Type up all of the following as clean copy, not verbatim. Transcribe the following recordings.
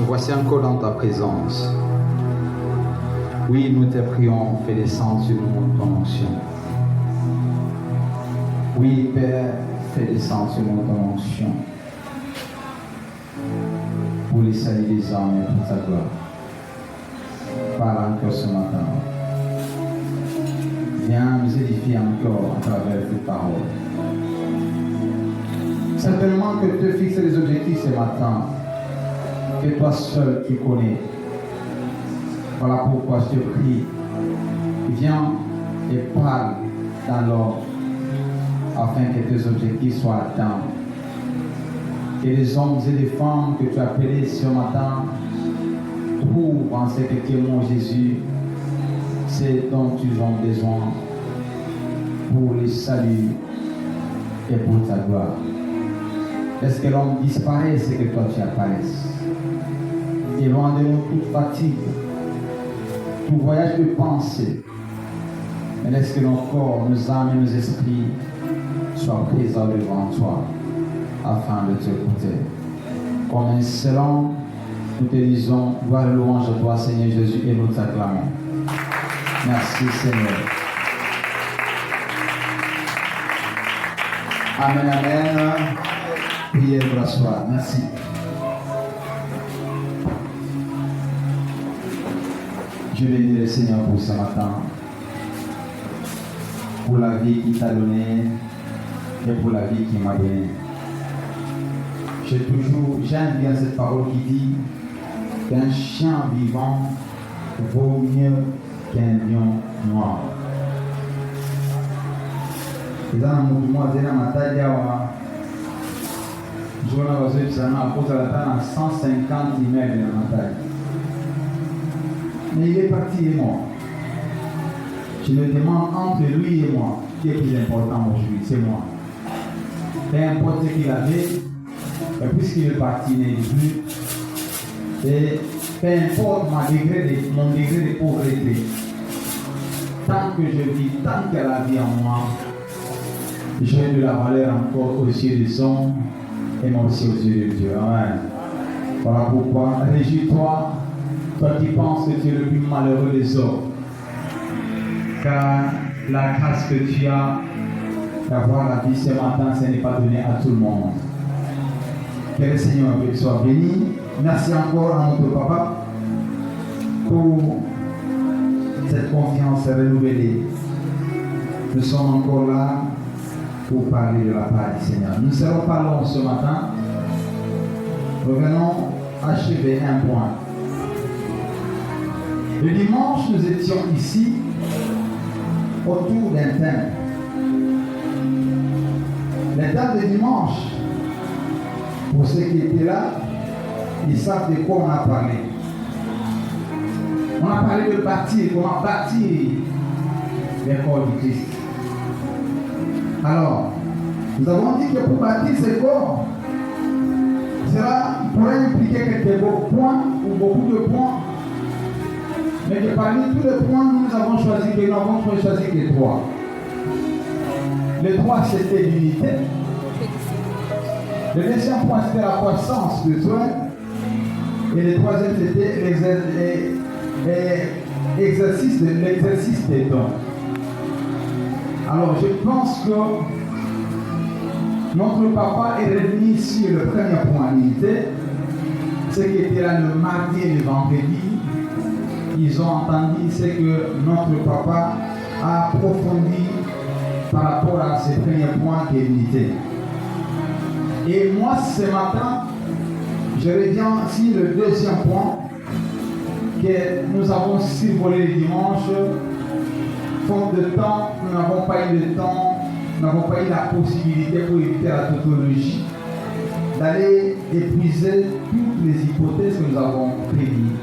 voici encore dans ta présence. Oui, nous te prions, fais descendre sur nous ton onction. Oui, Père, fais descendre sur nous ton onction. Pour les saluts des hommes et pour ta gloire. Parle encore ce matin. Viens nous édifier encore à travers tes paroles. Certainement que te fixer les objectifs ce matin, que toi seul tu connais. Voilà pourquoi je te prie. Viens et parle dans l'ordre afin que tes objectifs soient atteints. Que les hommes et les femmes que tu as appelés ce matin trouvent en ce que tu es mon Jésus, c'est dont ils ont besoin pour le salut et pour ta gloire. Est-ce que l'homme disparaît, c'est que toi tu apparaisses. Et loin de nous toute fatigue, tout voyage de pensée. Mais laisse que nos corps, nos âmes et nos esprits soient présents devant toi afin de te écouter. Comme un seul homme, nous te disons, gloire et louange à toi, Seigneur Jésus, et nous t'acclamons. Merci, Seigneur. Amen, amen. Priez pour la soirée. Merci. Je bénis le Seigneur pour ce matin, pour la vie qu'il t'a donnée et pour la vie qu'il m'a donnée. J'aime bien cette parole qui dit qu'un chien vivant vaut mieux qu'un lion noir. Et dans le mouvement de la bataille, je vais vous dire que ça m'a posé la taille à 150 emails de la bataille. Mais il est parti et moi. Je me demande entre lui et moi, qui est plus important aujourd'hui, c'est moi. Peu importe ce qu'il avait, et puisqu'il est parti, il n'est plus. Et peu importe mon degré de pauvreté, tant que je vis, tant qu'il y a la vie en moi, j'ai de la valeur encore aux yeux des hommes et moi aussi aux yeux de Dieu. Amen. Voilà pourquoi, réjouis-toi, toi qui penses que tu es le plus malheureux des hommes. Car la grâce que tu as d'avoir la vie ce matin, ce n'est pas donné à tout le monde. Que le Seigneur soit béni. Merci encore à notre papa pour cette confiance renouvelée. Nous sommes encore là pour parler de la part du Seigneur. Nous serons pas longs ce matin. Revenons achever un point. Le dimanche, nous étions ici autour d'un thème. Le thème de dimanche, pour ceux qui étaient là, ils savent de quoi on a parlé. On a parlé de bâtir, comment bâtir les corps du Christ. Alors, nous avons dit que pour bâtir ces corps, cela pourrait impliquer quelques points ou beaucoup de points. Mais de parmi tous les points, nous avons choisi que nous avons choisi que 3. Les 3, c'était l'unité. Le deuxième point, c'était la croissance spirituelle. Et le troisième, c'était l'exercice des dons. Alors, je pense que notre papa est revenu sur le premier point, l'unité. Ce qui était là le mardi et le vendredi. Ils ont entendu ce que notre papa a approfondi par rapport à ce premier point qui est l'unité. Et moi, ce matin, je reviens sur le deuxième point que nous avons survolé le dimanche. Faute de temps, nous n'avons pas eu le temps, nous n'avons pas eu la possibilité pour éviter la tautologie, d'aller épuiser toutes les hypothèses que nous avons prévues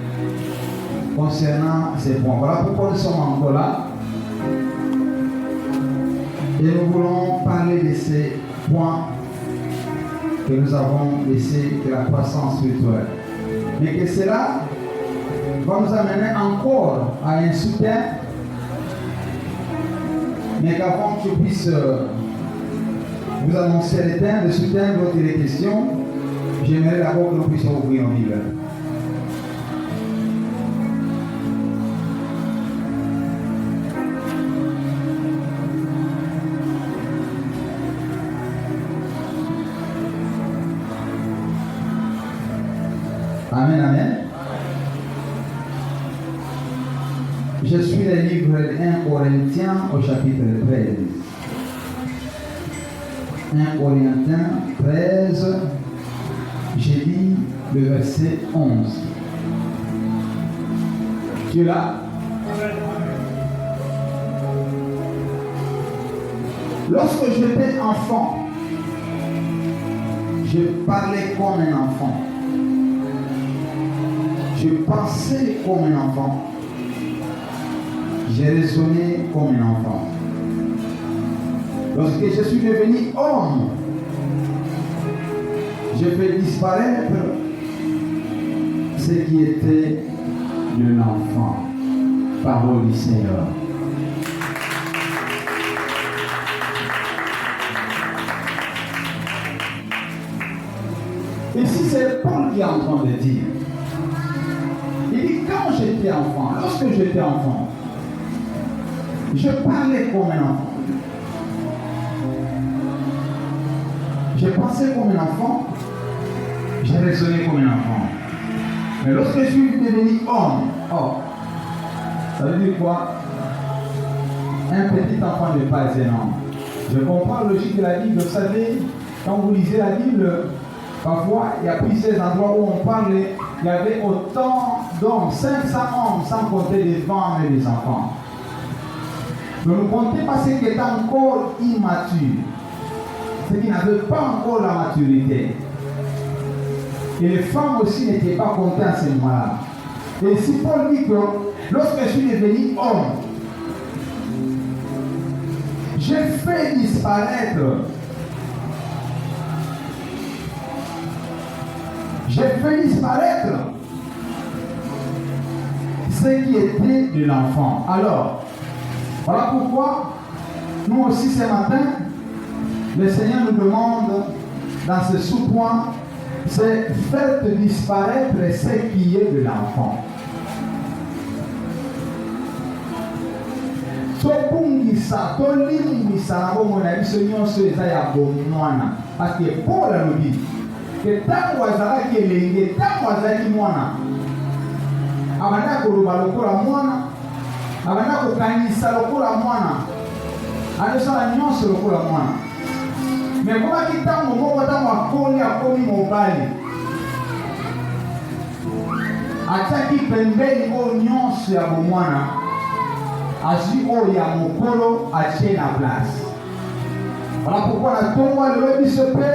concernant ces points. Voilà pourquoi nous sommes encore là. Et nous voulons parler de ces points que nous avons laissés, de la croissance spirituelle. Mais que cela va nous amener encore à un soutien. Mais qu'avant que je puisse vous annoncer les thèmes, le soutien dont il est question, j'aimerais d'abord que nous puissions ouvrir nos Bibles. Amen, amen. Je suis le livre 1 Corinthiens au chapitre 13. 1 Corinthiens 13, j'ai lu le verset 11. Tu es là? Lorsque j'étais enfant, je parlais comme un enfant. Je pensais comme un enfant. J'ai raisonné comme un enfant. Lorsque je suis devenu homme, je fais disparaître ce qui était de l'enfant. Parole du Seigneur. Ici, c'est Paul qui est en train de dire. Il dit, quand j'étais enfant, lorsque j'étais enfant, je parlais comme un enfant. Je pensais comme un enfant. J'ai raisonné comme un enfant. Mais lorsque je suis devenu homme, ça veut dire quoi? Un petit enfant n'est pas un homme. Je comprends la logique de la Bible. Vous savez, quand vous lisez la Bible, parfois, il y a plusieurs endroits où on parle, il y avait autant d'hommes, 500 hommes, sans compter les femmes et les enfants. Ne nous comptez pas ceux qui étaient encore immatures, ceux qui n'avaient pas encore la maturité. Et les femmes aussi n'étaient pas comptées à ce moment-là. Et si Paul dit que lorsque je suis devenu homme, j'ai fait disparaître ce qui était de l'enfant. Alors, voilà pourquoi nous aussi ce matin, le Seigneur nous demande dans ce sous-point, c'est faire disparaître ce qui est de l'enfant. Tobungisa, tolimbisa na bomona biso nyonso eza ya bomwana. Parce que Paul a dit que tango azalaki elenge, tango azalaki mwana, abanda koloba lokola mwana, abanda kokanisa lokola mwana, azosala nyonso lokola mwana. Mais komaki ntango moko ntango akomi mobali, atiaki pembeni oyo nyonso ya bomwana, azwi oyo ya mokolo atie na place. Voilà pourquoi na ntongo lelo biso mpe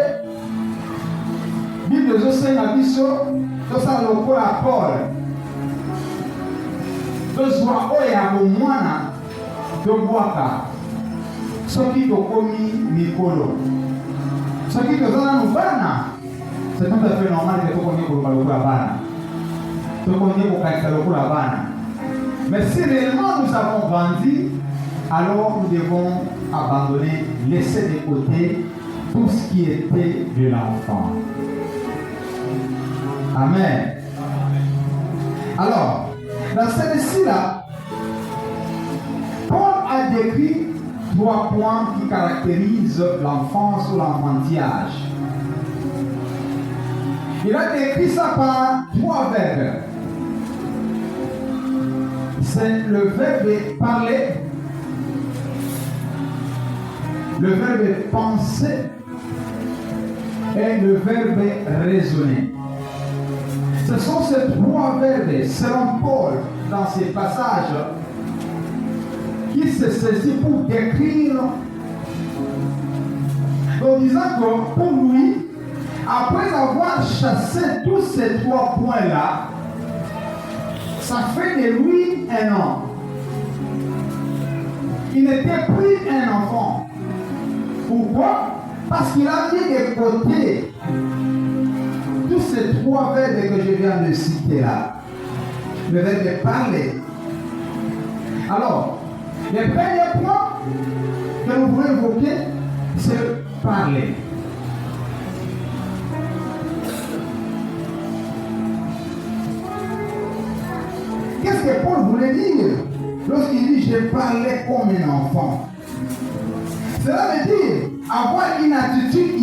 Bible ezosenga biso tosala lokola Paul, tozwa oyo ya bomwana tobwaka soki tokomi mikolo. Soki toza nanu bana, c'est tout à fait normal que tokomi koloba lokola bana, tokomi kokanisa lokola bana. Mais si réellement nous avons grandi, alors nous devons abandonner, laisser de côté tout ce qui était de l'enfant. Amen. Alors, dans celle-ci-là, Paul a décrit 3 points qui caractérisent l'enfance ou l'enfantillage. Il a décrit ça par 3 verbes. C'est le verbe parler, le verbe penser et le verbe raisonner. Ce sont ces 3 verbes, selon Paul, dans ces passages, qui se saisissent pour décrire, en disant que pour lui, après avoir chassé tous ces 3 points-là, ça fait de lui un homme. Il n'était plus un enfant. Pourquoi? Parce qu'il a mis de côté tous ces 3 verbes que je viens de citer là. Le verbe parler. Alors, le premier point que nous voulons évoquer, c'est parler. Qu'est-ce que Paul voulait dire lorsqu'il dit « je parlais comme un enfant » ? Cela veut dire avoir une attitude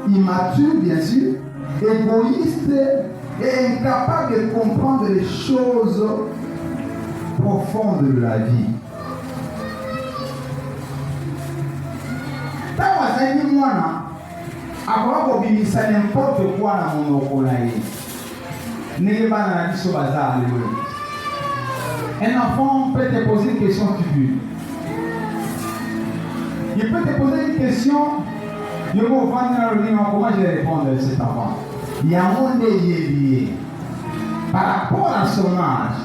immature bien sûr, égoïste est incapable de comprendre les choses profondes de la vie. Tant que moi, avant de dire n'importe quoi dans mon oculaire, n'est pas dans la vie sur bazar. Un enfant peut te poser une question tu veux. Il peut te poser une question, il va vendre dans le livre, comment je vais répondre à cet enfant. Il y a un monde lié par rapport à son âge,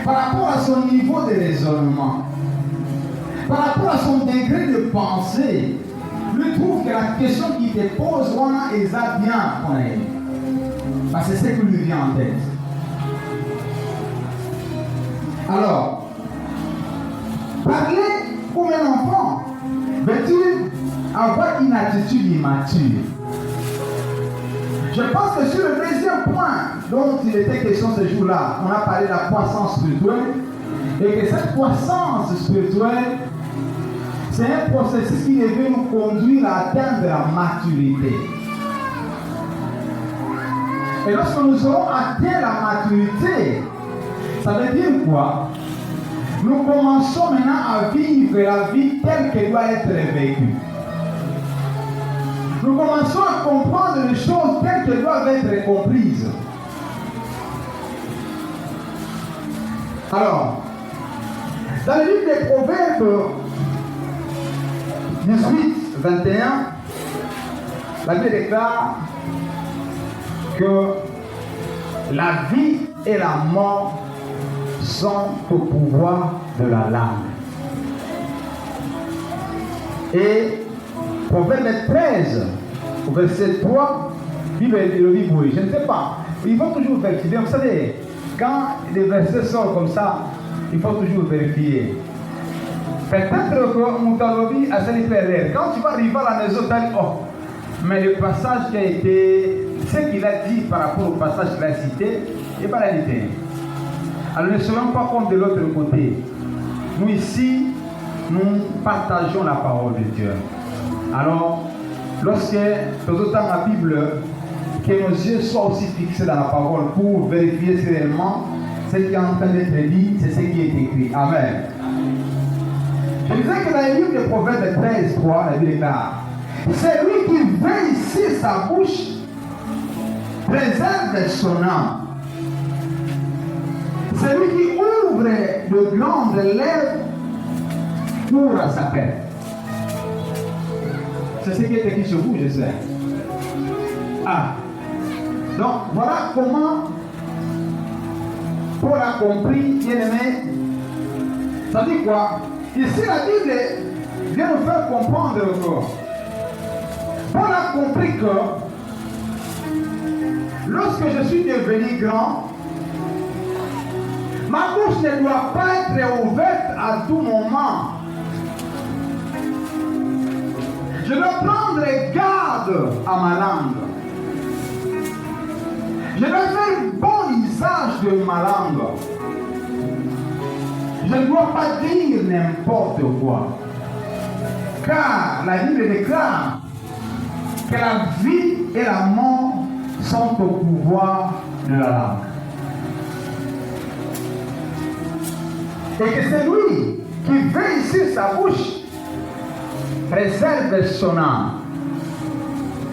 par rapport à son niveau de raisonnement, par rapport à son degré de pensée. Lui trouve que la question qu'il te pose, on a exact bien pour elle. Parce que c'est ce qui lui vient en tête. Alors, parler comme un enfant, veux-tu avoir une attitude immature? Je pense que sur le deuxième point dont il était question ce jour-là, on a parlé de la croissance spirituelle, et que cette croissance spirituelle, c'est un processus qui devait nous conduire à atteindre la maturité. Et lorsque nous aurons atteint la maturité, ça veut dire quoi? Nous commençons maintenant à vivre la vie telle qu'elle doit être vécue. Nous commençons à comprendre les choses telles qu'elles doivent être comprises. Alors, dans le livre des Proverbes 18, 21, la Bible déclare que la vie et la mort sont au pouvoir de la langue. Et Proverbe 13, au verset 3, Bible le livre, je ne sais pas. Il faut toujours vérifier. Vous savez, quand les versets sortent comme ça, il faut toujours vérifier. Peut-être que Moutalobi a cette période. Quand tu vas arriver à la maison, tu dis, oh, mais le passage qui a été, ce qu'il a dit par rapport au passage qu'il a cité, n'est pas la réalité. Alors ne soyons pas comme de l'autre côté. Nous ici, nous partageons la parole de Dieu. Alors, lorsque nous avons la Bible, que nos yeux soient aussi fixés dans la parole pour vérifier si réellement ce qui est en train d'être dit, c'est ce qui est écrit. Amen. Je disais que dans le livre de Proverbes 13, 3, la Bible déclare, c'est lui qui veille sur sa bouche, préserve son âme. C'est lui qui ouvre de grandes lèvres pour sa paix. C'est ce qui est écrit sur vous, je sais. Ah. Donc, voilà comment Paul a compris, bien aimé. Ça dit quoi? Ici, la Bible vient nous faire comprendre que Paul a compris que lorsque je suis devenu grand, ma bouche ne doit pas être ouverte à tout moment. Je dois prendre garde à ma langue. Je dois faire bon usage de ma langue. Je ne dois pas dire n'importe quoi. Car la Bible déclare que la vie et la mort sont au pouvoir de la langue. Et que c'est lui qui veille sur sa bouche, préserve son âme.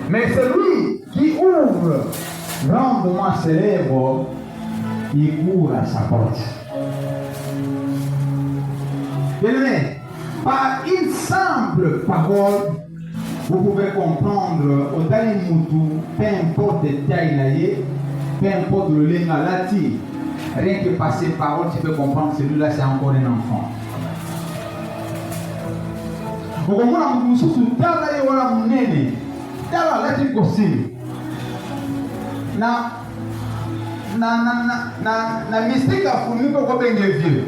Mais celui qui ouvre grandement ses lèvres, il court à sa porte. Bien-aimé, par une simple parole, vous pouvez comprendre au dernier moutou, peu importe le taille, peu importe le linga lati, rien que par ces paroles, tu peux comprendre que celui-là c'est encore un enfant. Vous comprenez, vous avez tala wala munene, tala lati possible. Na mystique a fourni pour qu'on vieux.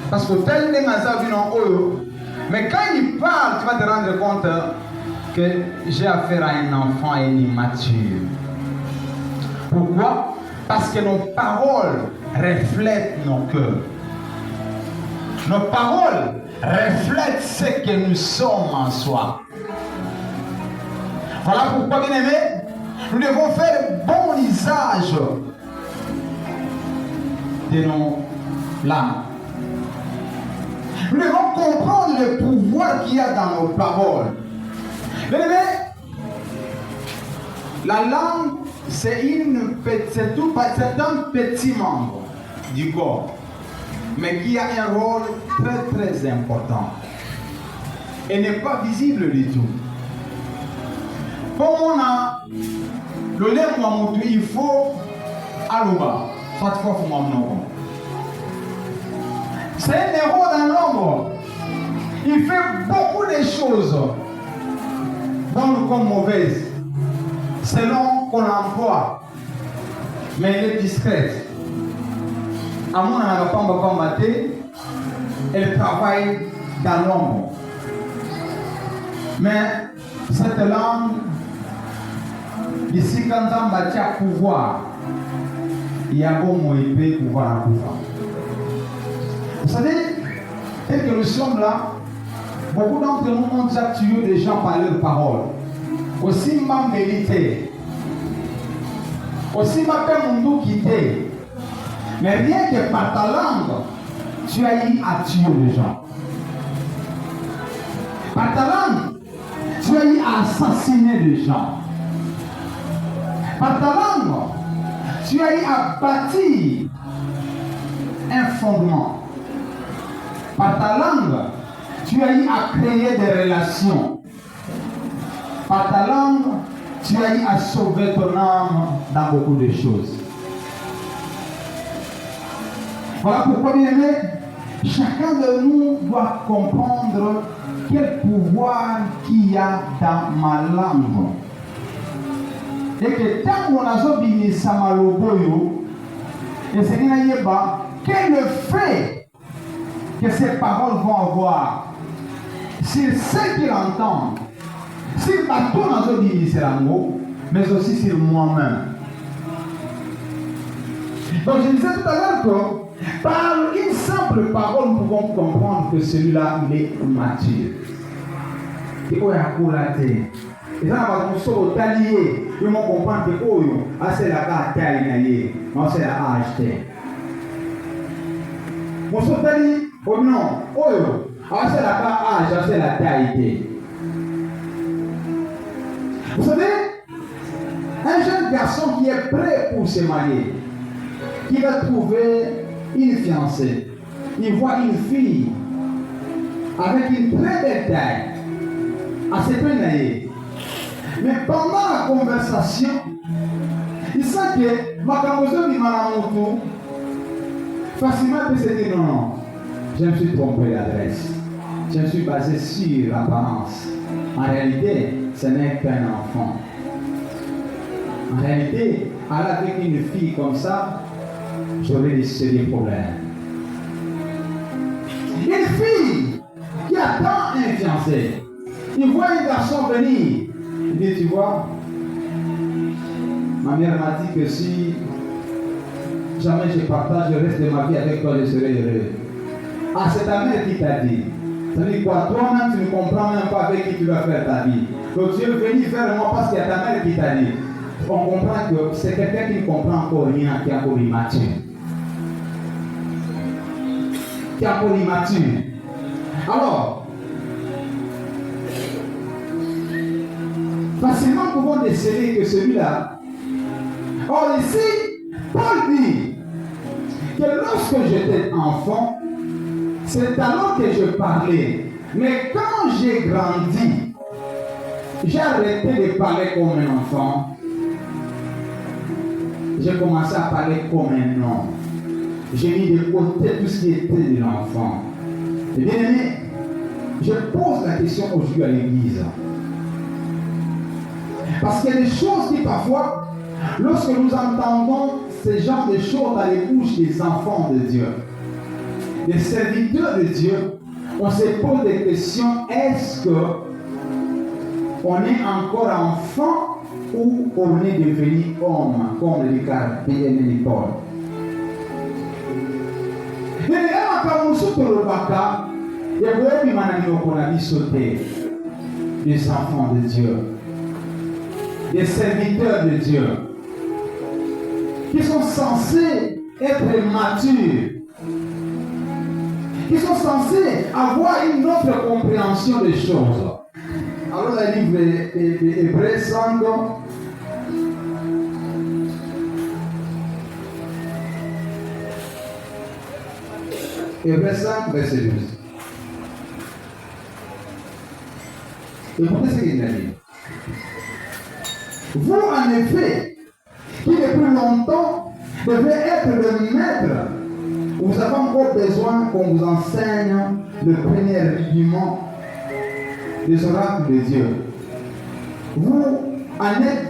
Parce que tel n'est pas un oyo. Mais quand il parle, tu vas te rendre compte que j'ai affaire à un enfant immature. Pourquoi? Parce que nos paroles reflètent nos cœurs. Nos paroles reflètent ce que nous sommes en soi. Voilà pourquoi, bien aimé, nous devons faire bon visage de nos langues. Nous devons comprendre le pouvoir qu'il y a dans nos paroles. Mais la langue, c'est un petit membre du corps, mais qui a un rôle très très important et n'est pas visible du tout. Comme on a le lait, il faut alouba, soit fois pour moi. C'est un héros dans l'ombre. Il fait beaucoup de choses, bonnes comme mauvaises, selon qu'on l'emploie. Mais elle est discrète. À mon avis, elle travaille dans l'ombre. Mais cette langue, ici, quand on a pouvoir, il y a bon moyen pouvoir à pouvoir. Vous savez, tel que nous sommes là, beaucoup d'entre nous ont déjà tué des gens par leurs paroles. Aussi m'a mérité. Aussi m'a fait mon dos quitter. Mais rien que par ta langue, tu as eu à tuer les gens. Par ta langue, tu as eu à assassiner les gens. Par ta langue, tu as eu à bâtir un fondement. Par ta langue, tu as eu à créer des relations. Par ta langue, tu as eu à sauver ton âme dans beaucoup de choses. Voilà pourquoi, bien aimé, chacun de nous doit comprendre quel pouvoir qu'il y a dans ma langue. Et que tant qu'on a zobini samaloboyo, et c'est quel effet que ces paroles vont avoir sur ceux qui l'entendent, sur pas tout dans zobini serango, mais aussi sur moi-même. Donc je disais tout à l'heure que par une simple parole, nous pouvons comprendre que celui-là, il est mature. Et où est la coulée? Et ça, on va nous allier. Ils vont comprendre que c'est la carte taille, c'est la acheter. On s'est dit, oh non, c'est la carte c'est la taille. Vous savez, un jeune garçon qui est prêt pour se marier, qui va trouver une fiancée, il voit une fille avec une très belle taille, assez peu naïve. Mais pendant la conversation, il sent que ma camouflage du malamoto, facilement peut se dire non, je me suis trompé d'adresse. Je me suis basé sur l'apparence. En réalité, ce n'est qu'un enfant. En réalité, avec une fille comme ça, j'aurais des sérieux problèmes. Une fille qui attend un fiancé, il voit un garçon venir. Il dit, tu vois, ma mère m'a dit que si jamais je partage le reste de ma vie avec toi, je serai heureux. Ah, c'est ta mère qui t'a dit. Ça veut dire quoi? Toi-même, tu ne comprends même pas avec qui tu vas faire ta vie. Donc tu es venu vers moi parce qu'il y a ta mère qui t'a dit. On comprend que c'est quelqu'un qui ne comprend encore rien, qui est encore immature. Qui est encore immature. Alors, facilement, nous pouvons déceler que celui-là. Or, ici, Paul dit que lorsque j'étais enfant, c'est alors que je parlais. Mais quand j'ai grandi, j'ai arrêté de parler comme un enfant. J'ai commencé à parler comme un homme. J'ai mis de côté tout ce qui était de l'enfant. Et bien aimé, je pose la question aujourd'hui à l'église. Parce qu'il y a des choses qui parfois, lorsque nous entendons ce genre de choses dans les bouches des enfants de Dieu, des serviteurs de Dieu, on se pose des questions. Est-ce qu'on est encore enfant ou on est devenu homme, comme le carpe et Paul? Des enfants de Dieu, des serviteurs de Dieu. qui sont censés être matures, qui sont censés avoir une autre compréhension des choses. Alors, le livre Hébreux 5, Hébreux 5, verset 12. Écoutez ce qu'il a dit. Vous, en effet, qui depuis longtemps devez être le maître, vous avez encore besoin qu'on vous enseigne le premier rudiment des oracles de Dieu. Vous en êtes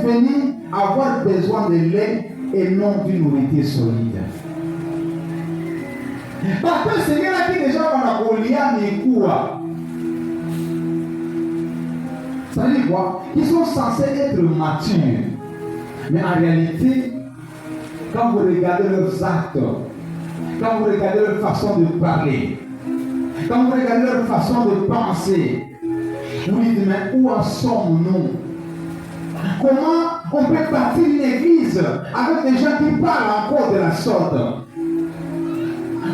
venus avoir besoin de lait et non d'une nourriture solide. Parce que c'est bien qui déjà on a lié mes cours. Ça veut dire quoi? Ils sont censés être matures. Mais en réalité, quand vous regardez leurs actes, quand vous regardez leur façon de parler, quand vous regardez leur façon de penser, vous dites, mais où en sommes-nous? Comment on peut bâtir une église avec des gens qui parlent encore de la sorte?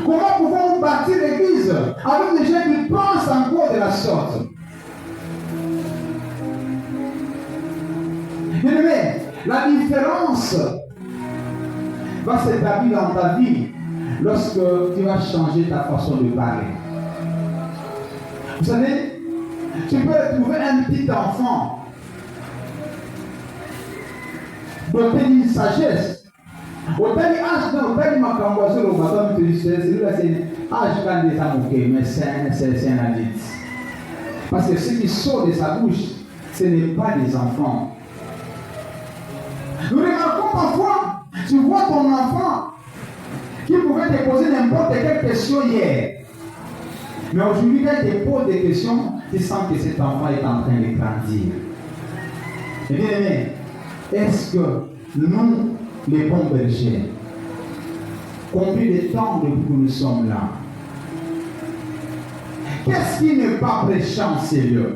Comment pouvons-nous bâtir l'église avec des gens qui pensent encore de la sorte? Bien-aimé, la différence va s'établir dans ta vie lorsque tu vas changer ta façon de parler. Vous savez, tu peux trouver un petit enfant doté d'une sagesse. Autant mais c'est un adulte. Parce que ce qui sort de sa bouche, ce n'est pas des enfants. Nous remarquons parfois, tu vois ton enfant qui pouvait te poser n'importe quelle question hier. Mais aujourd'hui, quand il te pose des questions, tu sens que cet enfant est en train de grandir. Et bien aimé, est-ce que nous, les bons bergers, combien de temps depuis que nous sommes là? Qu'est-ce qui n'est pas prêchant, Seigneur?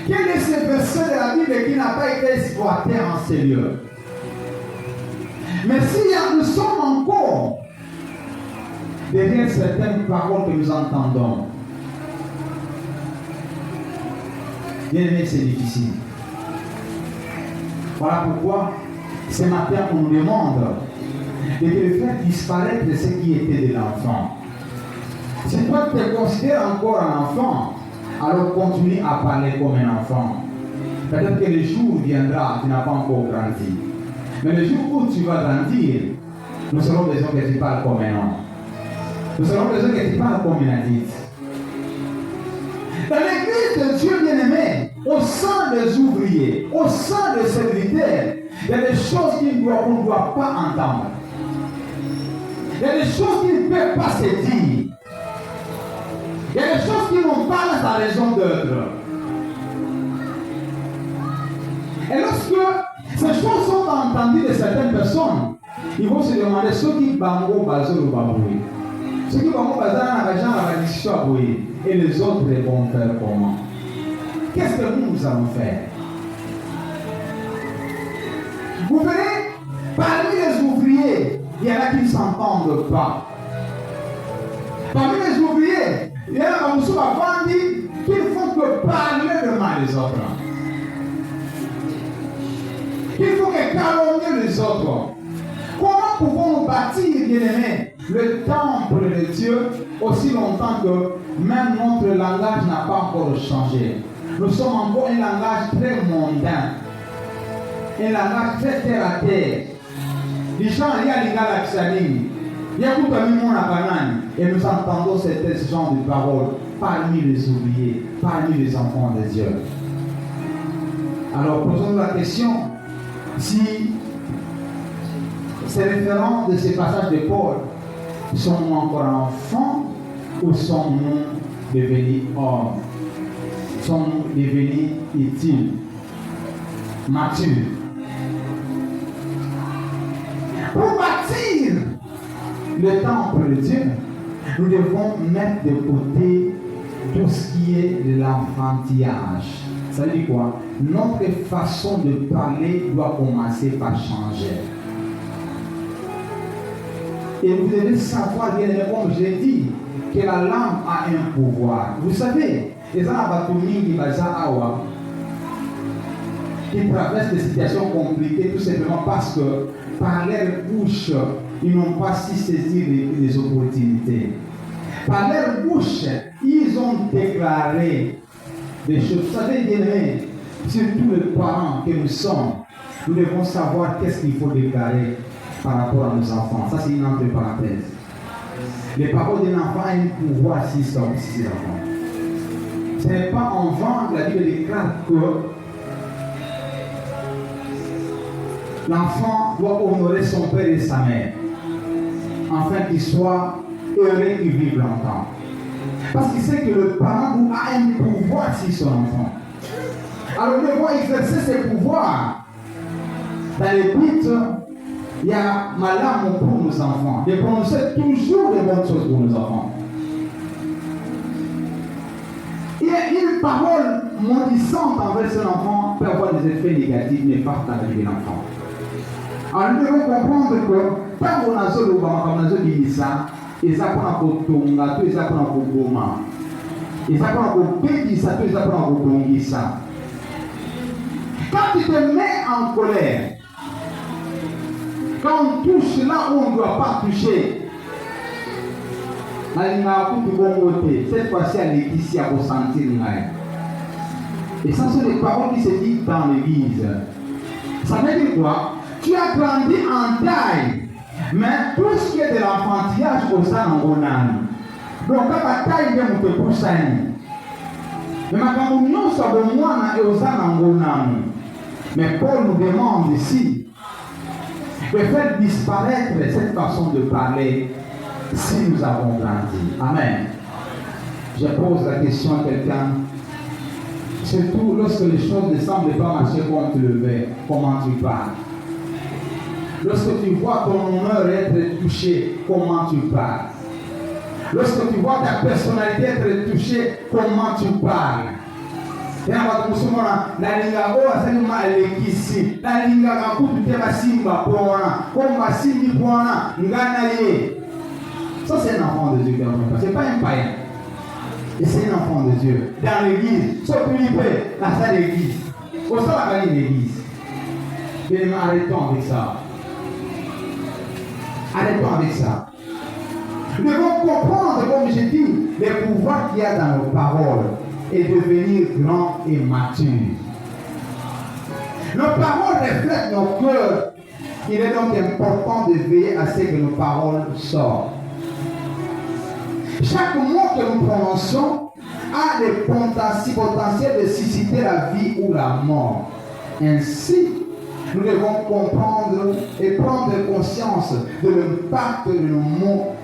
Quel est ce verset de la Bible qui n'a pas été exploité en Seigneur? Mais si nous sommes encore derrière certaines paroles que nous entendons, bien aimé, c'est difficile. Voilà pourquoi ce matin on nous demande de faire disparaître ce qui était de l'enfant. Si toi tu te considères encore un enfant, alors continue à parler comme un enfant. Peut-être que le jour viendra, tu n'as pas encore grandi. Mais le jour où tu vas grandir, nous aurons besoin que tu parles comme un homme. Nous aurons besoin que tu parles comme un adulte. Dans l'église de Dieu bien-aimé, au sein des ouvriers, au sein des serviteurs, il y a des choses qu'on ne doit pas entendre. Il y a des choses qui ne peuvent pas se dire. Il y a des choses qui n'ont pas sa raison d'être. Et lorsque ces choses sont entendues de certaines personnes, ils vont se demander ce qui bango bazo ou baboué. Ce qui bango bazo n'a pas la discussion à bouiller. Et les autres vont faire comment? Qu'est-ce que nous allons faire? Vous verrez, parmi les ouvriers, il y en a qui ne s'entendent pas. Parmi les ouvriers, il y en a qui ne font que parler de mal les autres. Il faut que calomnier les autres. Comment pouvons-nous bâtir, bien-aimés, le temple de Dieu aussi longtemps que même notre langage n'a pas encore changé? Nous sommes encore un langage très mondain, un langage très terre à terre. Les gens, il y a les galaxies, il y a tout un monde à Canaan, et nous entendons ce genre de paroles parmi les oubliés, parmi les enfants de Dieu. Alors posons-nous la question, si ces référents de ces passages de Paul, sommes-nous encore enfants ou sommes-nous devenus hommes? Sommes-nous devenus utiles, matures? Pour bâtir le temple de Dieu, nous devons mettre de côté tout ce qui est de l'enfantillage. Ça veut dire quoi? Notre façon de parler doit commencer par changer. Et vous devez savoir, bien aimé, comme je l'ai dit, que la langue a un pouvoir. Vous savez, les gens qui traversent des situations compliquées tout simplement parce que par leur bouche, ils n'ont pas su saisir les opportunités. Par leur bouche, ils ont déclaré des choses. Vous savez, bien aimé, surtout les parents que nous sommes, nous devons savoir qu'est-ce qu'il faut déclarer par rapport à nos enfants. Ça, c'est une entre parenthèses. Les paroles d'un enfant ont un pouvoir sur ses enfants. Ce n'est pas en vain que la Bible déclare que l'enfant doit honorer son père et sa mère, afin qu'il soit heureux qu'il vive longtemps. Parce qu'il sait que le parent a un pouvoir sur son enfant. Alors nous devons exercer ce pouvoir. Dans les buts, il y a malheur pour nos enfants, de prononcer toujours les bonnes choses pour nos enfants. Il y a une parole maudissante envers son enfant peut avoir des effets négatifs néfastes dans la vie de l'enfant. Alors nous devons comprendre que tant qu'on a zolo comme on a dit ça, ils apprennent à tonga, ils apprennent à goma, ils apprennent à bédir ça, ils apprennent à tongi ça. Quand tu te mets en colère, quand on touche là où on ne doit pas toucher, cette fois-ci, elle est ici à ressentir. Et ça, sont des paroles qui se disent dans l'église. Ça veut dire quoi? Tu as grandi en taille, mais tout ce qui est de l'enfantillage au sein en Ronani. Donc, quand la taille vient, on peut pousser. Mais ma communion soit de moi et aux sein en Ronani. Mais Paul nous demande ici de faire disparaître cette façon de parler si nous avons grandi. Amen. Je pose la question à quelqu'un. Surtout lorsque les choses ne semblent pas marcher comme tu le veux, comment tu parles. Lorsque tu vois ton honneur être touché, comment tu parles. Lorsque tu vois ta personnalité être touchée, comment tu parles. Et on va consommer la linga o asalima elekisi la linga kakutu te basimba pona comme basimbi pona ngana ye. Ça c'est un enfant de Dieu qui est c'est pas un païen. Et c'est un enfant de Dieu. Dans l'église, sauf Philippe, la salle d'église. Au sein de l'église. Bien, arrêtons avec ça. Arrêtons avec ça. Nous devons comprendre, comme je dis, les pouvoirs qu'il y a dans nos paroles et devenir grands et matures. Nos paroles reflètent nos cœurs. Il est donc important de veiller à ce que nos paroles sortent. Chaque mot que nous prononçons a le potentiel de susciter la vie ou la mort. Ainsi, nous devons comprendre et prendre conscience de l'impact de nos mots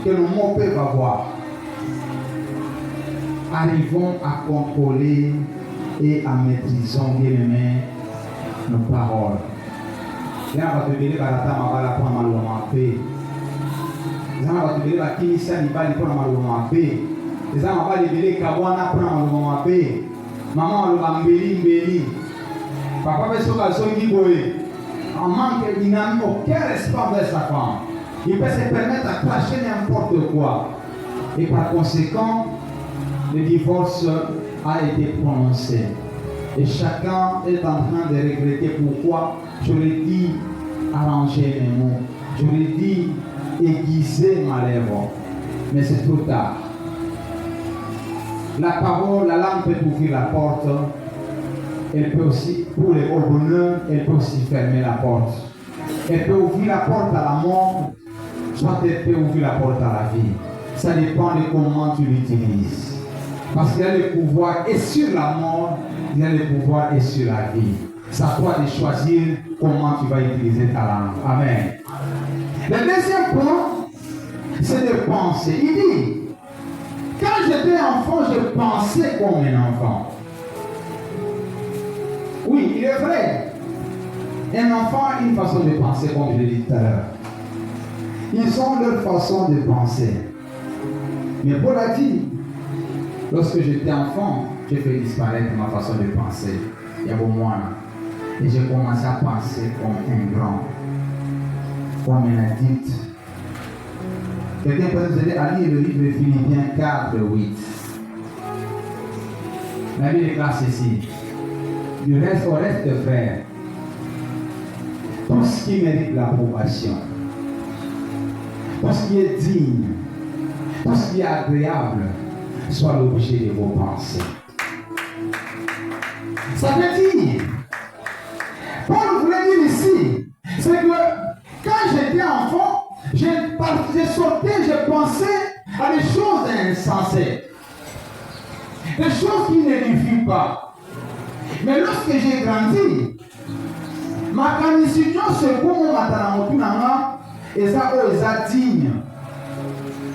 que nos mots peuvent avoir. Arrivons à contrôler et à maîtriser bien nos paroles. Là, on va te dire que la table va la prendre mal paix. Là, on va te dire que qui s'est pas prendre mal paix. Là, on va te dire que Kawana prend mal paix. Maman, on va mbeli. Papa veut sauver son guiboé. En manque de dynamique, aucun respect vers sa femme. Il peut se permettre à cracher n'importe quoi. Et par conséquent, le divorce a été prononcé. Et chacun est en train de regretter pourquoi j'aurais dit arranger mes mots. J'aurais dit aiguiser ma lèvre. Mais c'est trop tard. La parole, la langue peut ouvrir la porte. Elle peut aussi, pour les hauts bonheurs, elle peut aussi fermer la porte. Elle peut ouvrir la porte à la mort, soit elle peut ouvrir la porte à la vie. Ça dépend de comment tu l'utilises. Parce qu'il y a le pouvoir et sur la mort, il y a le pouvoir et sur la vie. C'est à toi de choisir comment tu vas utiliser ta langue. Amen. Le deuxième point, c'est de penser. Il dit, quand j'étais enfant, je pensais comme un enfant. Oui, il est vrai. Un enfant a une façon de penser, comme je l'ai dit tout à l'heure. Ils ont leur façon de penser. Mais Paul a dit, lorsque j'étais enfant, je fais disparaître ma façon de penser. Il y a bon moi là. Et j'ai commencé à penser comme un grand, comme un adulte. Quelqu'un peut nous aider à lire le livre de Philippiens 4, 8. La Bible déclare ceci. Du reste au reste, frère, tout ce qui mérite l'approbation, tout ce qui est digne, tout ce qui est agréable, soit l'objet de vos pensées. Ça veut dire, Paul voulait dire ici, c'est que quand j'étais enfant, j'ai sauté, j'ai pensé à des choses insensées, des choses qui n'édifient pas. Mais lorsque j'ai grandi, ma décision c'est pour moi et ça digne,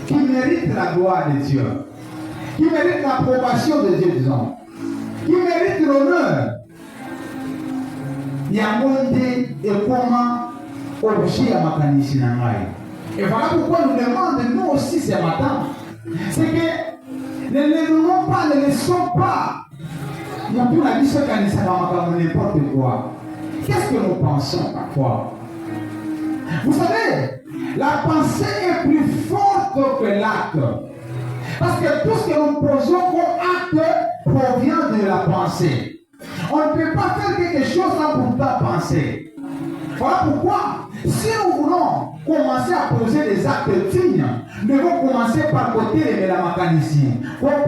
qui mérite la gloire de Dieu, qui mérite l'approbation de Dieu, disons, qui mérite l'honneur. Il y a monde et comment objet à ma décision. Et voilà pourquoi nous demandons, nous aussi ce matin, c'est que ne laissons pas. Mon Dieu a dit ce qu'on dit n'importe quoi. Qu'est-ce que nous pensons parfois? Vous savez, la pensée est plus forte que l'acte. Parce que tout ce que nous posons comme acte provient de la pensée. On ne peut pas faire quelque chose sans pourtant penser. Voilà pourquoi, si nous voulons commencer à poser des actes dignes, nous devons commencer par côté de la mécanicien. Lorsque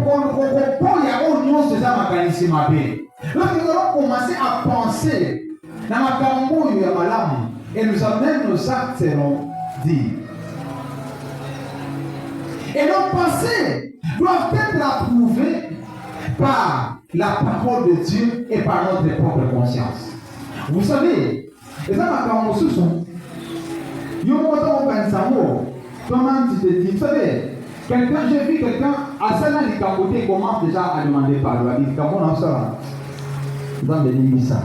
nous allons commencer à penser dans ma cambouille et ma lame, et nous amène nos actes seront dits. Et nos pensées doivent être approuvées par la parole de Dieu et par notre propre conscience. Vous savez, et ça m'a fait un sousson. Comment tu te dis, vous savez, j'ai vu quelqu'un à celle-là, il commence déjà à demander pardon. Il dit, comment on sort dans les limites ça.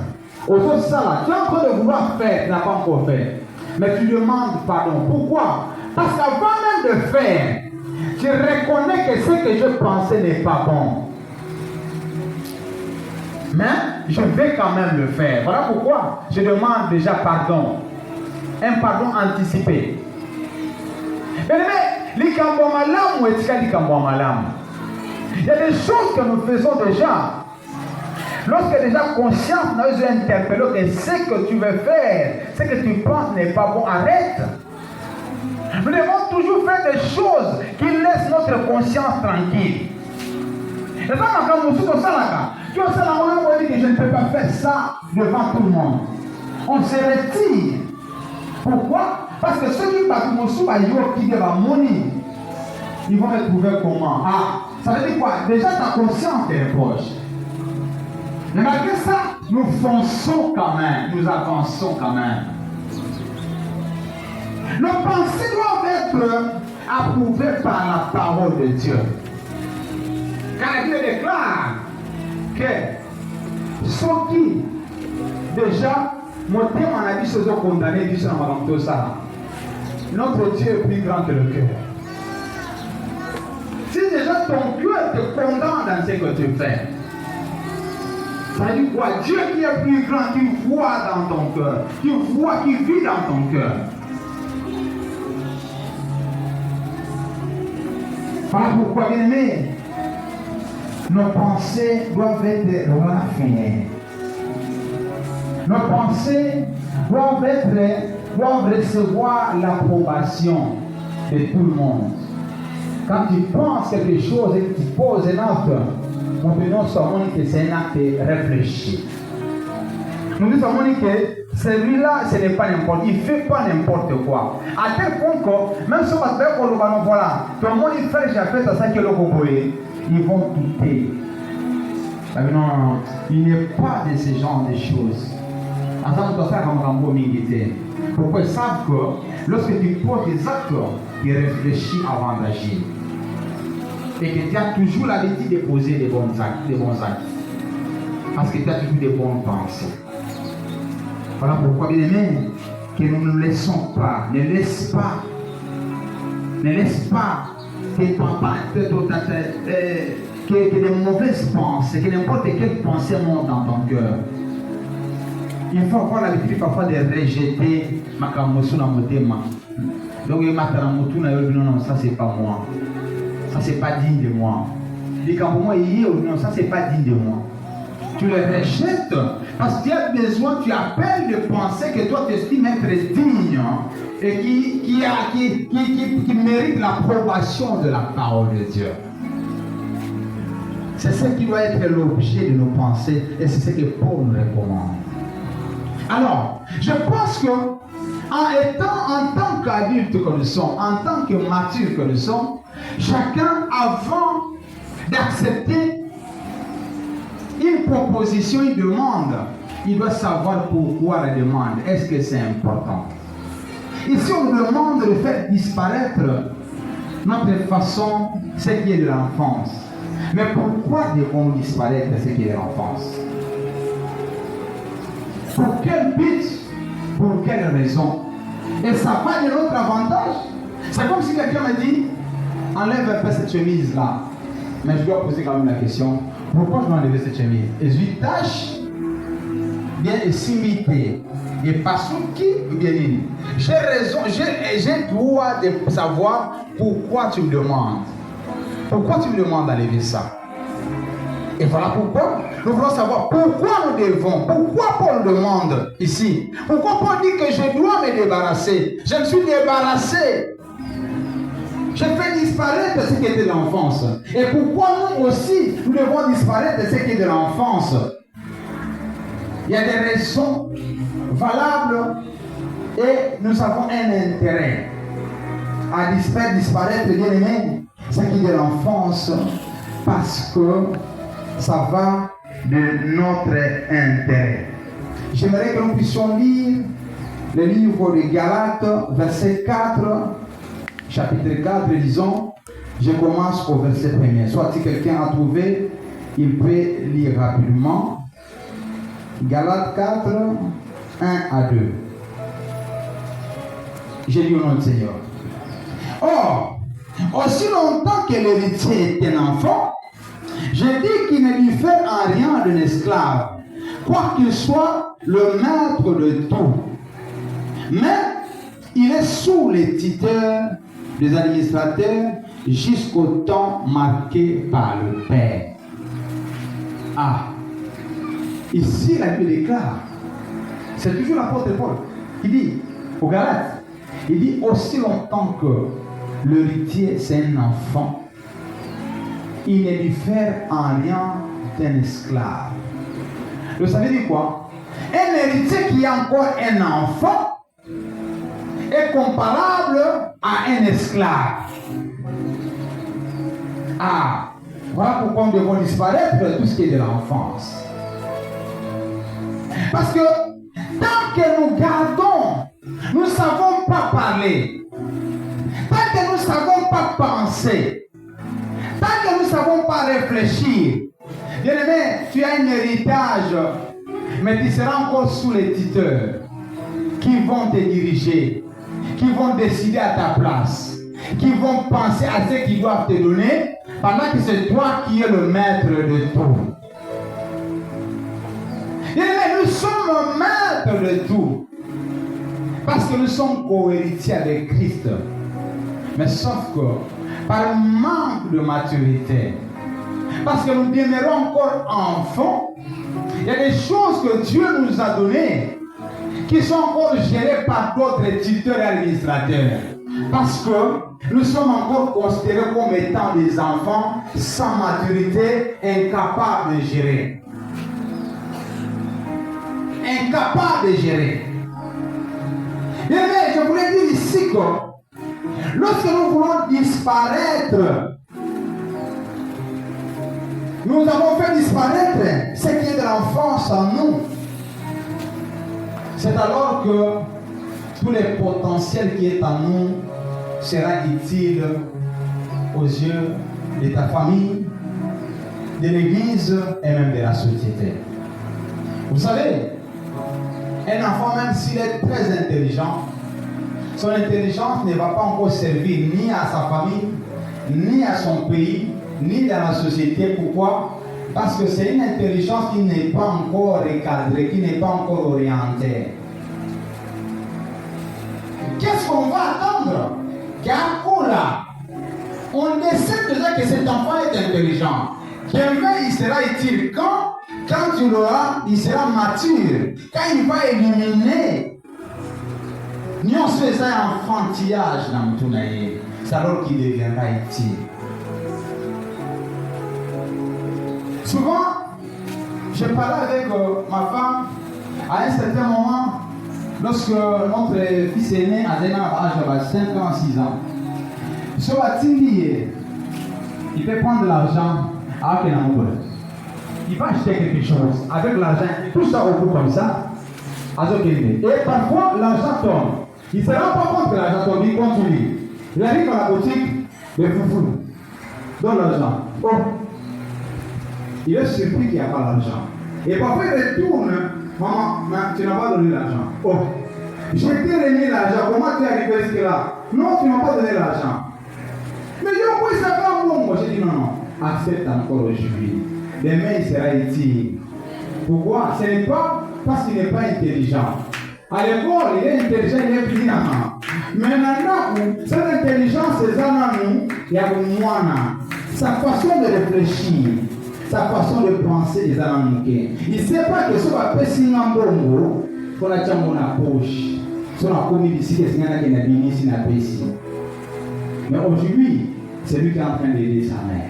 Au fait, ça là, tu es en train de vouloir faire, tu n'as pas encore fait. Mais tu demandes pardon. Pourquoi? Parce qu'avant même de faire, tu reconnais que ce que je pensais n'est pas bon. Mais je vais quand même le faire. Voilà pourquoi je demande déjà pardon. Un pardon anticipé. Mais il y a des choses que nous faisons déjà. Lorsque déjà conscience nous a interpellé que ce que tu veux faire, ce que tu penses n'est pas bon, arrête. Nous devons toujours faire des choses qui laissent notre conscience tranquille. Et ça, tu as ça, que je ne peux pas faire ça devant tout le monde. On se retire. Pourquoi? Parce que ceux qui partent ils vont retrouver comment? Ah, ça veut dire quoi? Déjà ta conscience est proche. Mais malgré ça, nous fonçons quand même, nous avançons quand même. Nos pensées doivent être approuvées par la parole de Dieu. Car la Bible déclare que ceux qui déjà mon thème en a dit ce sont condamnés, dit ça dans tout ça. Notre Dieu est plus grand que le cœur. Si déjà ton cœur te condamne dans ce que tu fais, ça veut dire quoi? Dieu qui est plus grand, qui voit dans ton cœur, qui voit, qui vit dans ton cœur. Voilà pourquoi, bien aimé, nos pensées doivent être raffinées. Nos pensées doivent recevoir l'approbation de tout le monde. Quand tu penses quelque chose et que tu poses un acte, comprenons seulement que c'est un acte réfléchi. Nous disons que celui-là, ce n'est pas n'importe, il ne fait pas n'importe quoi. À tel point que, même si on va faire pour le ballon, voilà, tout le monde il fait, j'ai fait ça que le copoé, ils vont douter. Non, il n'y a pas de ce genre de choses. Pourquoi ils savent que lorsque tu poses des actes, tu réfléchis avant d'agir. Et que tu as toujours l'habitude de poser des bons actes. Parce que tu as toujours des bonnes pensées. Voilà pourquoi, bien aimé, que nous ne laissons pas, ne laisse pas tes que de mauvaises pensées, que n'importe quelle pensée monte dans ton cœur. Il faut avoir l'habitude parfois de rejeter ma kamosu na motema. Donc il m'a dit non, ça c'est pas moi. Ça c'est pas digne de moi. Et quand pour moi non, ça c'est pas digne de moi. Tu le rejettes parce que tu as besoin, tu appelles de penser que toi tu estimes être digne et qui mérite l'approbation de la parole de Dieu. C'est ce qui doit être l'objet de nos pensées et c'est ce que Paul nous recommande. Alors, je pense que en tant qu'adulte que nous sommes, en tant que mature que nous sommes, chacun avant d'accepter une proposition, une demande, il doit savoir pourquoi la demande. Est-ce que c'est important? Ici, on nous demande de faire disparaître notre façon, ce qui est de l'enfance. Mais pourquoi devons-nous disparaître ce qui est de l'enfance? Pour quel but? Pour quelle raison? Et ça va de notre avantage? C'est comme si quelqu'un me dit, enlève un peu cette chemise-là. Mais je dois poser quand même la question, pourquoi je dois enlever cette chemise? Et je lui tâche bien s'imiter. Et parce que bien j'ai raison, j'ai droit de savoir pourquoi tu me demandes. Pourquoi tu me demandes d'enlever ça? Et voilà pourquoi nous voulons savoir pourquoi nous devons, pourquoi Paul demande ici. Pourquoi Paul dit que je dois me débarrasser? Je me suis débarrassé. Je fais disparaître ce qui était de l'enfance. Et pourquoi nous aussi, nous devons disparaître ce qui est de l'enfance? Il y a des raisons valables et nous avons un intérêt à disparaître, bien aimé, ce qui est de l'enfance, parce que ça va de notre intérêt. J'aimerais que nous puissions lire le livre de Galates, verset 4, chapitre 4, disons, je commence au verset 1er. Soit si quelqu'un a trouvé, il peut lire rapidement. Galates 4, 1 à 2. J'ai lu au nom du Seigneur. Or, aussi longtemps que l'héritier est un enfant, je dis qu'il ne lui fait en rien d'un esclave, quoiqu'il soit le maître de tout. Mais il est sous les tuteurs des administrateurs jusqu'au temps marqué par le Père. Ah, ici la Bible déclare, c'est toujours l'apôtre Paul qui dit aux Galates, il dit aussi longtemps que l'héritier c'est un enfant, il ne lui fait en rien d'un esclave. Vous savez dire quoi? Un héritier qui est encore un enfant est comparable à un esclave. Ah, voilà pourquoi nous devons disparaître de tout ce qui est de l'enfance. Parce que tant que nous gardons, nous ne savons pas parler, tant que nous ne savons pas penser, tant que nous ne savons pas réfléchir, bien aimé, tu as un héritage, mais tu seras encore sous les tuteurs qui vont te diriger, qui vont décider à ta place, qui vont penser à ce qu'ils doivent te donner, pendant que c'est toi qui es le maître de tout. Bien aimé, nous sommes maîtres de tout, parce que nous sommes co-héritiers avec Christ. Mais sauf que, par manque de maturité, parce que nous demeurons encore enfants, il y a des choses que Dieu nous a données qui sont encore gérées par d'autres tuteurs et administrateurs. Parce que nous sommes encore considérés comme étant des enfants sans maturité, incapables de gérer. Incapables de gérer. Mais je voulais dire ici que lorsque nous voulons disparaître, nous avons fait disparaître ce qui est de l'enfance en nous. C'est alors que tout le potentiel qui est en nous sera utile aux yeux de ta famille, de l'église et même de la société. Vous savez, un enfant, même s'il est très intelligent, son intelligence ne va pas encore servir ni à sa famille, ni à son pays, ni dans la société. Pourquoi? Parce que c'est une intelligence qui n'est pas encore recadrée, qui n'est pas encore orientée. Qu'est-ce qu'on va attendre? Car là, on décide déjà que cet enfant est intelligent. Demain, il sera utile. Quand il sera mature, quand il va éliminer, nous faisons un enfantillage dans tout naïe, c'est alors qu'il deviendra utile. Souvent, je parlais avec ma femme à un certain moment, lorsque notre fils aîné a l'âge de 5 ans, 6 ans. Ce il peut prendre l'argent à Kenamoubou. Il va acheter quelque chose avec l'argent, tout ça au bout comme ça. Et parfois, l'argent tombe. Il ne se rend pas compte que l'argent tombe, il continue. Il arrive à la boutique, le foufou, donne l'argent. Oh. Il est surpris qu'il n'y a pas l'argent. Et parfois, il retourne. Maman, tu n'as pas donné l'argent. Oh. Je t'ai donné l'argent. Comment tu es arrivé jusque-là? Non, tu ne m'as pas donné l'argent. Mais je vois ça comme bon. Moi, j'ai dit non. Accepte encore aujourd'hui. Demain, il sera utile. Pourquoi? Ce n'est pas parce qu'il n'est pas intelligent. À l'école, il est intelligent, il est brillant. Mais maintenant, cette intelligence, c'est ça, il y a sa façon de réfléchir, sa façon de penser, les anamiqués. Il ne sait pas que ce va passer un bongo, pour la chambre dans la poche. Si on a commis ici, que c'est un qui n'a béni ici, n'a pas ici. Mais aujourd'hui, c'est lui qui est en train d'aider sa mère.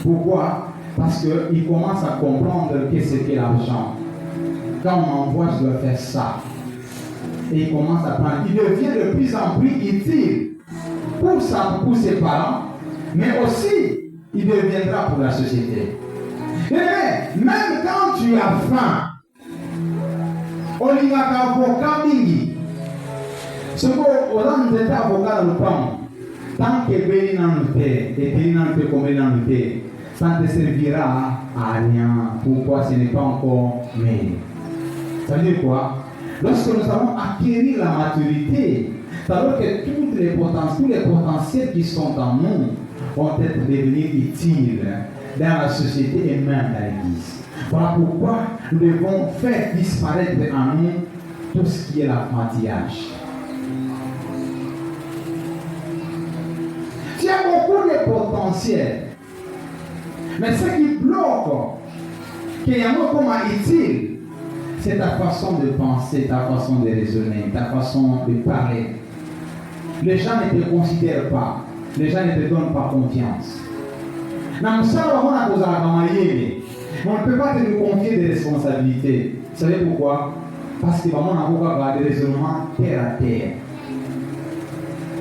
Pourquoi? Parce qu'il commence à comprendre qu'est-ce qu'est l'argent. Quand on m'envoie, je dois faire ça. Et il commence à prendre. Il devient de plus en plus utile pour ses parents, mais aussi, il deviendra pour la société. Et même quand tu as faim, on y va qu'avocat mingi. Ce qu'on a avocat dans le pain, tant que béni dans le thé, et béni dans le thé comme dans le thé, ça ne te servira à rien. Pourquoi ce n'est pas encore mais. Ça veut dire quoi? Lorsque nous avons acquis la maturité, alors que tous les potentiels qui sont en nous vont être devenus utiles dans la société et même dans l'Église. Voilà pourquoi nous devons faire disparaître en nous tout ce qui est l'enfantillage. Tu as beaucoup de potentiel, mais ce qui bloque, qu'il y a un mot comme utile, c'est ta façon de penser, ta façon de raisonner, ta façon de parler. Les gens ne te considèrent pas. Les gens ne te donnent pas confiance. On ne peut pas te confier des responsabilités. Vous savez pourquoi? Parce que vraiment, on a avoir des raisonnements terre à terre.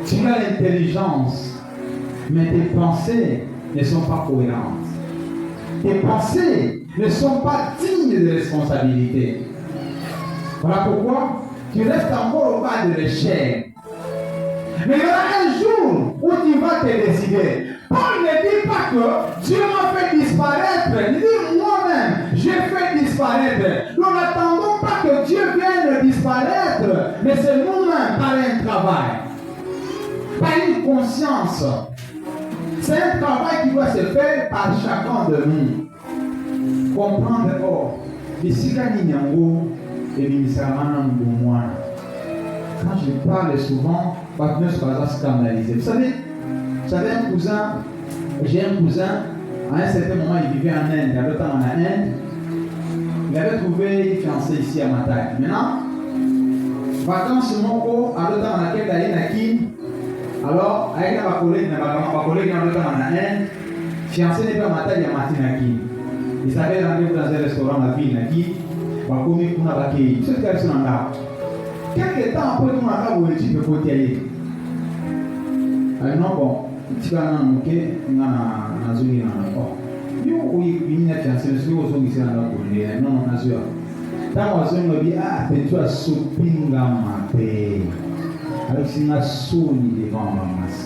Tu as l'intelligence, mais tes pensées ne sont pas cohérentes. Tes pensées ne sont pas dignes de responsabilité. Voilà pourquoi tu restes encore au bas de l'échelle. Mais il y aura un jour où tu vas te décider. Paul ne dit pas que Dieu m'a fait disparaître. Il dit moi-même, j'ai fait disparaître. Nous n'attendons pas que Dieu vienne disparaître, mais c'est nous-mêmes par un travail, par une conscience. C'est un travail qui doit se faire par chacun de nous. Comprendre, oh, ici, quand je parle souvent, je suis pas scandalisé. Vous savez, j'ai un cousin, à un certain moment, il vivait en Inde, il y avait temps en Inde, il avait trouvé une fiancée ici à Mataï. Maintenant, vacances Moko, à l'autre temps, on a quelqu'un d'aller à Kim, alors, avec ma collègue, dans le temps en Inde, fiancée n'est pas à Mataï, il y a Martin à Kim. Il savait rendez-vous dans un restaurant à ville, à Kim, il va commis pour la vaquille. C'est ce qu'elle se rend. Quelques temps après, tout le monde a dit que côté aller. Non, bon, tu vas dans le quai, on a un zone dans le yo, oui, il y a un fiancé, mais aussi ici dans le non, on a zone. Quand on zone, on dit, ah, tu as souping à ma paix. Alors, c'est une souni devant ma masse.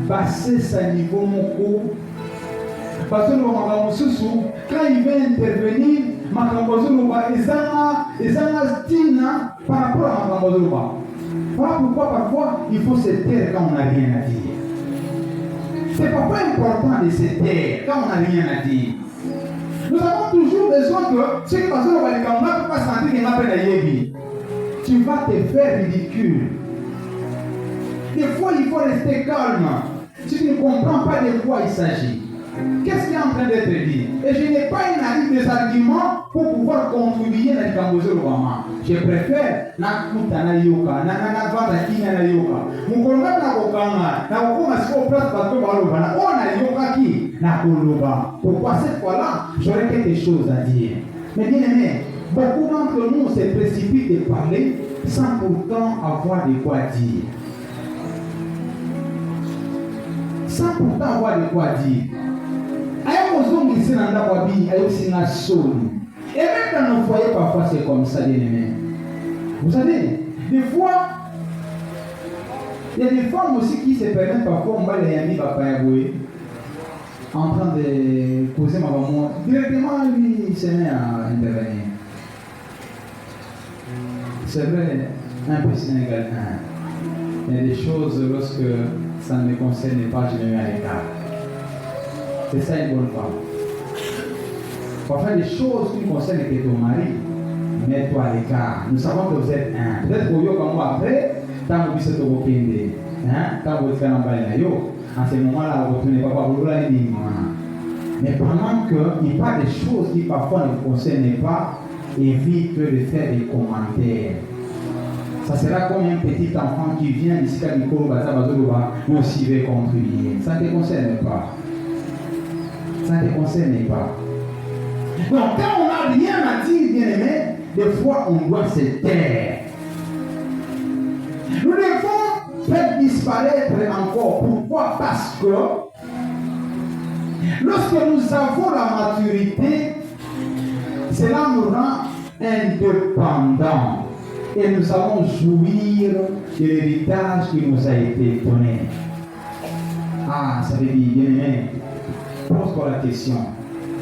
Passer ça niveau mon coup. Parce que quand il va intervenir, par rapport à voilà pourquoi parfois il faut se taire quand on n'a rien à dire. C'est pas important de se taire quand on n'a rien à dire. Nous avons toujours besoin que ceux qui passent au Valécan ne peuvent pas sentir qu'il m'appelle à Yébi. Tu vas te faire ridicule. Des fois, il faut rester calme. Si tu ne comprends pas de quoi il s'agit. Qu'est-ce qui est en train d'être dit? Et je n'ai pas une analyse des arguments pour pouvoir contribuer à Kambozo Obama. Je préfère na kutana yoka, na vanda kinya na yoka. Mukolonga na kokanga, na kokoma siko place bato baloba na ona yoka ki na koloba. Pourquoi cette fois-là, j'aurais quelque chose à dire. Mais bien aimé, beaucoup d'entre nous se précipitent de parler sans pourtant avoir de quoi dire. Sans pourtant avoir de quoi dire. Et même dans nos foyers, parfois c'est comme ça, bien aimé. Vous savez, des fois, il y a des femmes aussi qui se permettent parfois, on va les amis, papa Yaboué, en train de causer ma maman. Directement, lui, il se met à intervenir. C'est vrai, un peu Sénégal. Il y a des choses, lorsque ça ne me concerne pas, je me mets à l'écart. C'est ça une bonne femme. Parfois, des choses qui concernent que ton mari, mets-toi à l'écart. Nous savons que vous êtes un. Peut-être que vous comme moi après, quand vous êtes au Kende, quand vous êtes en Balinayo, en ce moment-là, vous ne retournez pas pour vous. Mais pendant qu'il parle des choses qui parfois ne vous concernent pas, évite de faire des commentaires. Ça sera comme un petit enfant qui vient ici à Mikoro Baza Bazoloba, vous aussi veut contribuer. Ça ne te concerne pas. Ça ne te concerne pas. Donc, quand on n'a rien à dire, bien aimé, des fois on doit se taire. Nous devons faire disparaître encore. Pourquoi? Parce que lorsque nous avons la maturité, cela nous rend indépendants. Et nous allons jouir de l'héritage qui nous a été donné. Ah, ça veut dire, bien aimé, pose-toi la question.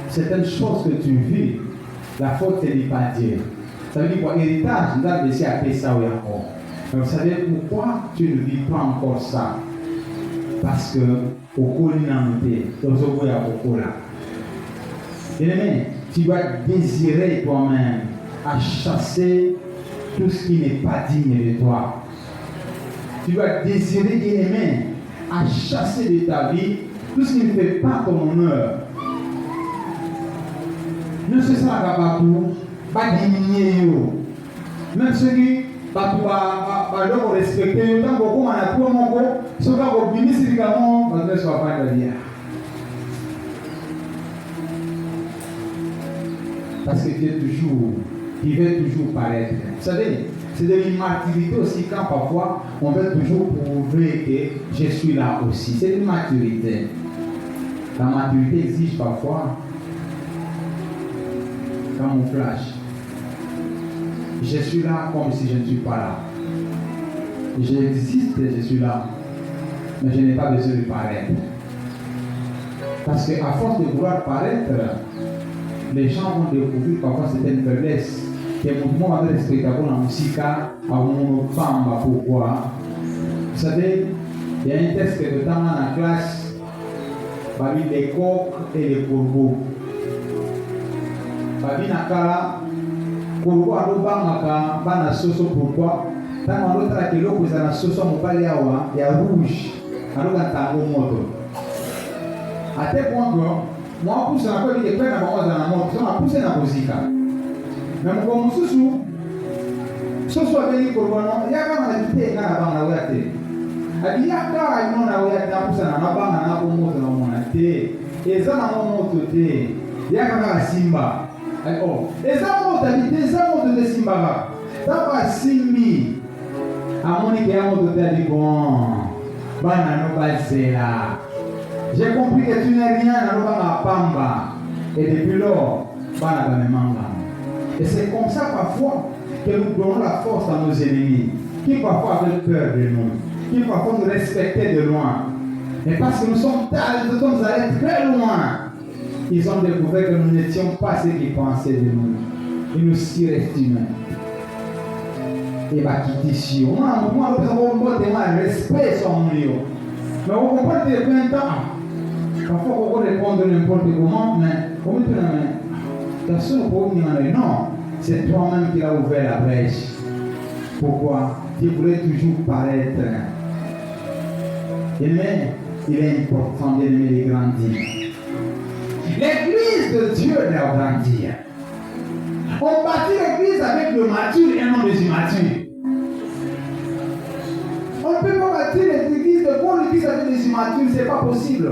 Certaines choses que tu vis, la faute ce n'est pas Dieu. Ça veut dire quoi? Héritage, nous avons laissé appeler ça ou encore. Mais vous savez pourquoi tu ne vis pas encore ça? Parce que au Kolinante, au là. Bien aimé, tu dois désirer toi-même à chasser tout ce qui n'est pas digne de toi. Tu dois désirer, bien aimé, à chasser de ta vie tout ce qui ne fait pas ton honneur. Ne se sent pas diminuer. Même ceux qui va respecter, tant qu'on a pour mon corps, ce qu'on va venir sérieusement, va ne soit pas de bien. Parce que il veut toujours paraître. Vous savez, c'est de l'immaturité aussi quand parfois on veut toujours prouver que je suis là aussi. C'est une maturité. La maturité exige parfois camouflage. Je suis là comme si je ne suis pas là. J'existe, je suis là. Mais je n'ai pas besoin de paraître. Parce qu'à force de vouloir paraître, les gens vont découvrir parfois certaines faiblesses. Que le mouvement va respecter la musique à mon femme. Pourquoi? Vous savez, il y a un texte que de temps dans la classe, parmi les coqs et les corbeaux. Parmi la kala, corbeau a l'obamaka, bana soso pourquoi? Tant qu'on a que l'eau, vous avez la soso mobile il y a rouge, alors qu'on a un moto. À tel point que moi, pousse la colle, il est plein dans la moto, on a poussé la musique. Mais mon sous soso avec les corbeaux, il y a quand même des thés dans la ouate. Il y a quand même la ouate, la pousse la banga, la moto, la moto, et ça, la moto, il y a quand même la simba. Oh, et ça, on habite des amours de Simba. Ça va Simbi. À mon équipe, on te dit bon. Banano Balsela. J'ai compris que tu n'es rien à l'Obama Pamba. Et depuis lors, Banana Manga. Et c'est comme ça parfois que nous donnons la force à nos ennemis, qui parfois avaient peur de nous, qui parfois nous respectaient de loin. Mais parce que nous sommes allés très loin. Ils ont découvert que nous n'étions pas ce qu'ils pensaient de nous. Ils nous surestimaient. Et bah, qui dit moi, on a un respect sur mon lieu. Mais on comprend que depuis un temps, Parfois, on peut répondre n'importe comment, mais on peut dire, personne ne peut venir en dire non. C'est toi-même qui as ouvert la brèche. Pourquoi? Tu voulais toujours paraître. Mais il est important, bien aimé, de grandir. L'église de Dieu doit grandir. On bâtit l'église avec le mature et non les immatures. On ne peut pas bâtir l'église de bonne église avec les immatures, ce n'est pas possible.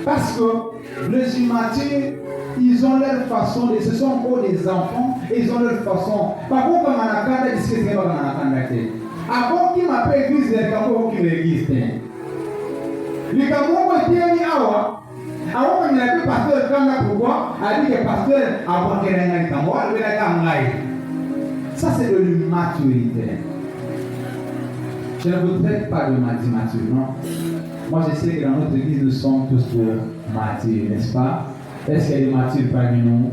Parce que les immatures, ils ont leur façon, ce sont encore des enfants, et ils ont leur façon. Par contre, comme on a quand même discuté avec on avant qu'il m'appelle église, il y a encore qui l'église. Les Cameroun ont été mis à moi. Avant, on a pu pasteur Kanga, pourquoi? A dit que pasteur a manqué les Cameroun, il a dit ça, c'est de l'immaturité. Je ne vous traite pas de mature, non? Moi, je sais que dans notre église, nous sommes tous matures, n'est-ce pas? Est-ce qu'il y a des matures parmi nous?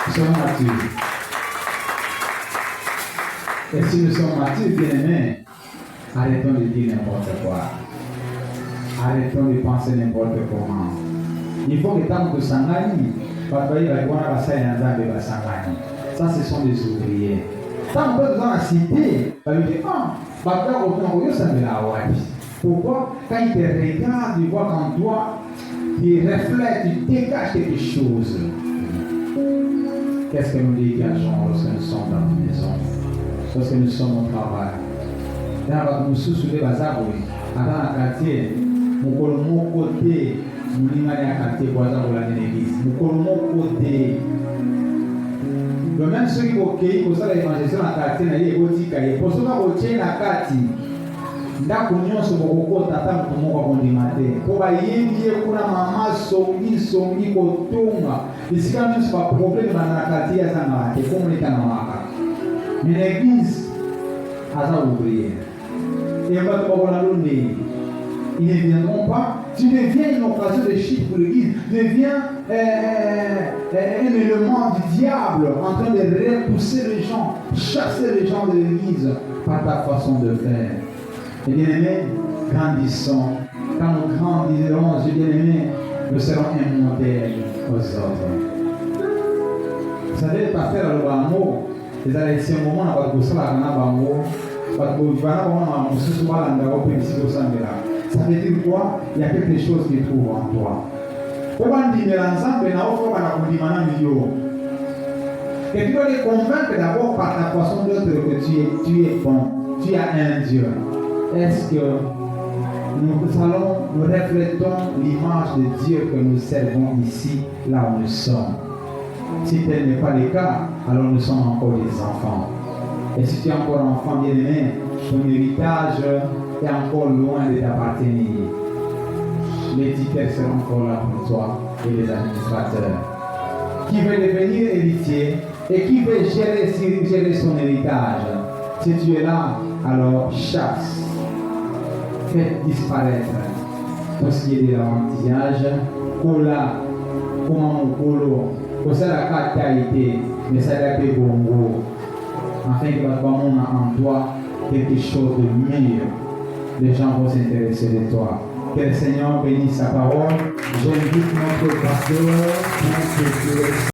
Nous sommes matures. Et si nous sommes matures, bien aimés, arrêtons de dire n'importe quoi. Arrêtons de penser n'importe comment. Il faut que tant que Sangani, ça, ce sont des ouvriers. Tant que dans la cité, ça veut dire, pourquoi? Quand il te regarde, il voit qu'en toi, il reflète, il dégage quelque chose. Qu'est-ce que nous dégageons lorsque nous sommes dans la maison, lorsque nous sommes au travail? Là, nous sous-soulevons les bazars, dans le quartier, nous collons mon côté, nous l'imagons à quartier voisin pour l'église. Nous collons mon côté. Le même ceux qui ont créé pour ça l'évangélisation dans le quartier, il y a des cahiers. Pour ceux qui ont créé dans le quartier, ndako nyonso bokokota tata moko akondimate po bayembi ye kuna mama songi kotonga esika nyonso baproblème na kati ya zanga te komuleka na maka. Mais l'église aza ouvrier et bato bakona londe ils ne viendront pas. Tu deviens une occasion de chiffre pour l'église, deviens un élément du diable en train de repousser les gens, chasser les gens de l'église par ta façon de faire. Et bien aimés, grandissons. Quand nous grandirons, je bien aimé, nous serons un modèle aux autres. Vous savez, le pasteur a le bango, ils allaient laisser un moment à votre la bango, parce que vous allez avoir un sous ça veut dire quoi? Il y a quelque chose qui trouve en toi. Pourquoi dire ensemble, et tu dois les convaincre d'abord par ta façon d'être que tu es bon, tu as un Dieu. Est-ce que nous reflétons l'image de Dieu que nous servons ici, là où nous sommes? Si tel n'est pas le cas, alors nous sommes encore des enfants. Et si tu es encore enfant bien-aimé, ton héritage est encore loin de t'appartenir. Les titres seront encore là pour toi et les administrateurs. Qui veut devenir héritier et qui veut gérer son héritage? Si tu es là, alors chasse. Faites disparaître tout ce qui est de l'anti-âge, cola, comment on colo, pour ça la carte a été, mais ça a été bongo, afin que votre monde en toi quelque chose de mieux. Les gens vont s'intéresser de toi. Que le Seigneur bénisse sa parole. J'invite notre pasteur pour que